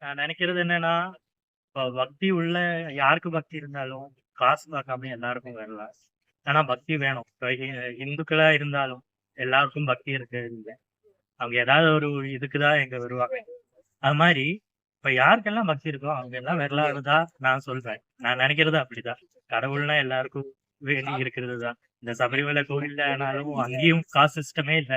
நான் நினைக்கிறது என்னன்னா, இப்ப பக்தி உள்ள யாருக்கு பக்தி இருந்தாலும், காசு பார்க்காம எல்லாருக்கும் வரலாம். ஆனா பக்தி வேணும். இப்ப இந்துக்களா இருந்தாலும், எல்லாருக்கும் பக்தி இருக்கு இல்ல. அவங்க ஏதாவது ஒரு இதுக்கு தான் இங்க வருவாங்க. அது மாரி, இப்ப யாருக்கெல்லாம் பக்தி இருக்கோ, அவங்க எல்லாம் வரலான்னு தான் நான் சொல்றேன். நான் நினைக்கிறது அப்படிதான். கடவுள்னா எல்லாருக்கும் வேண்டி இருக்கிறது தான். இந்த சபரிமலை கோவில்லனாலும் அங்கேயும் காசு சிஸ்டமே இல்ல.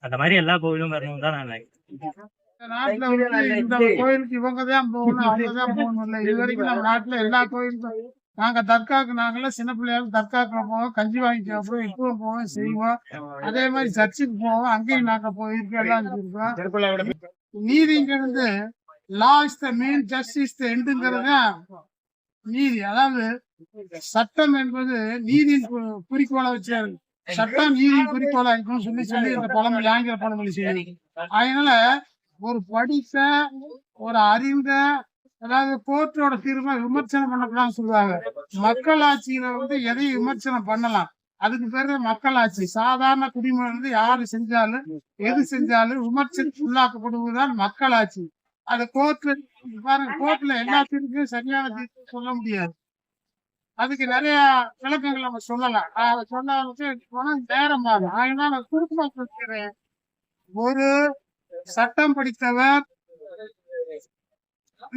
அந்த மாரி எல்லா கோவிலும் வரணும்னு தான் நான் நினைக்கிறேன். இந்த நாட்டுல வந்து இந்த கோயிலுக்கு இவங்கதான் போகணும் அவங்கதான் போகணும் இல்ல. இது வரைக்கும் நம்ம நாட்டுல எல்லா கோயிலுக்கும் நாங்க தர்காக்கு நாங்கெல்லாம் சின்ன பிள்ளையாரு தர்காக்குள்ள போவோம், கஞ்சி வாங்கி சாப்பிடுவோம், இப்பவும் போவோம் செய்வோம். அதே மாதிரி சர்ச்சுக்கு போவோம், அங்கேயும் நாங்க போயிருக்கோம், எல்லாம் இருக்கோம். நீதிங்கிறது law is the main, justice the எண்டுங்கிறது நீதி. அதாவது சட்டம் என்பது நீதியின் குறிக்கோளை வச்சாரு. சட்டம் நீதியின் குறிக்கோளா இருக்கும்னு சொல்லி சொல்லி இந்த பழமொழி, ஆங்கில பழமொழி செய்யுது. அதனால ஒரு படித்த, ஒரு அறிந்த, அதாவது கோர்ட்டோட தீர்ப்பை விமர்சனம் பண்ணக்கூடாதுன்னு சொல்லுவாங்க. மக்களாட்சியில வந்து எதையும் விமர்சனம் பண்ணலாம். அதுக்கு பேரு மக்களாட்சி. சாதாரண குடிமகன் வந்து யாரு செஞ்சாலும் எது செஞ்சாலும் விமர்சனத்துக்கு உள்ளாக்கப்படுவதுதான் மக்களாட்சி. அது கோர்ட்ல பாருங்க, கோர்ட்ல எல்லா தீர்ப்பும் சரியான தீர்ப்பு சொல்ல முடியாது. அதுக்கு நிறைய விளக்கங்கள் நம்ம சொல்லலாம். அதை சொல்ல போனா நேரம் ஆகும். அதனால நான் சுருக்கமா சொல்கிறேன். ஒரு சட்டம் படித்தவர்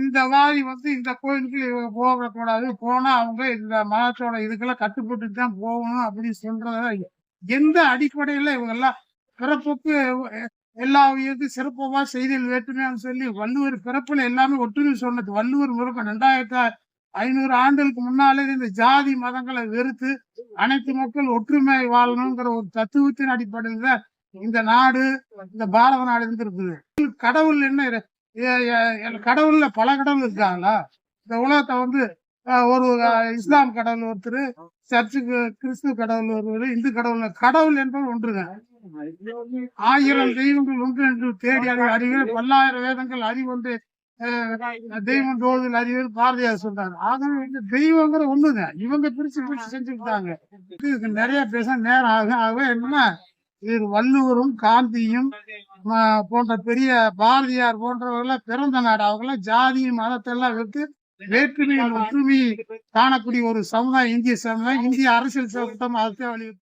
இந்த மாதிரி வந்து இந்த கோயிலுக்கு இவங்க போகக்கூடாது, போனா அவங்க இந்த மதத்தோட இதுக்கெல்லாம் கட்டுப்பட்டு தான் போகணும் அப்படின்னு சொல்றத எந்த அடிப்படையில இவங்க எல்லாம் பிறப்புக்கு எல்லா உயிருக்கு சிறப்பமா செய்தியில் வேற்றுமையான்னு சொல்லி வள்ளுவர் பிறப்புல எல்லாமே ஒற்றுமை சொன்னது. வள்ளுவர் முருகன் 2500 ஆண்டுகளுக்கு முன்னாலே இந்த ஜாதி மதங்களை வெறுத்து அனைத்து மக்கள் ஒற்றுமை வாழணுங்கிற ஒரு தத்துவத்தின் அடிப்படையில் தான் இந்த நாடு, இந்த பாரத நாடு இருந்திருக்குது. கடவுள் என்ன, கடவுள்ல பல கடவுள் இருக்காங்களா? இந்த உலகத்தை வந்து ஒரு இஸ்லாம் கடவுள் ஒருத்தர், சர்ச்சுக்கு கிறிஸ்துவ கடவுள் ஒருவர், இந்து கடவுள். கடவுள் என்பது ஒன்றுதான். 1000 தெய்வங்கள் ஒன்று என்று தேடி அறிவியல், பல்லாயிரம் வேதங்கள் அறிவொன்று தெய்வம் தோதுல் அறிவியல் பாரதியார் சொல்றாங்க. ஆகவே இந்த தெய்வங்கிற ஒண்ணுதான். இவங்க பிரிச்சு பிரிச்சு செஞ்சுக்கிட்டாங்க. இதுக்கு நிறைய பேச நேரம் ஆகும். ஆகவே என்னன்னா, இது வள்ளுவரும் காந்தியும் போன்ற பெரிய பாரதியார் போன்றவர்கள் பிறந்த நாடு. அவங்கெல்லாம் ஜாதி மதத்தை எல்லாம் விட்டு வேற்றுமையில் ஒற்றுமை காணக்கூடிய ஒரு சமுதாயம் இந்திய சமுதாயம். இந்திய அரசியல் சட்டம் அதுதான் வலியுறுத்தி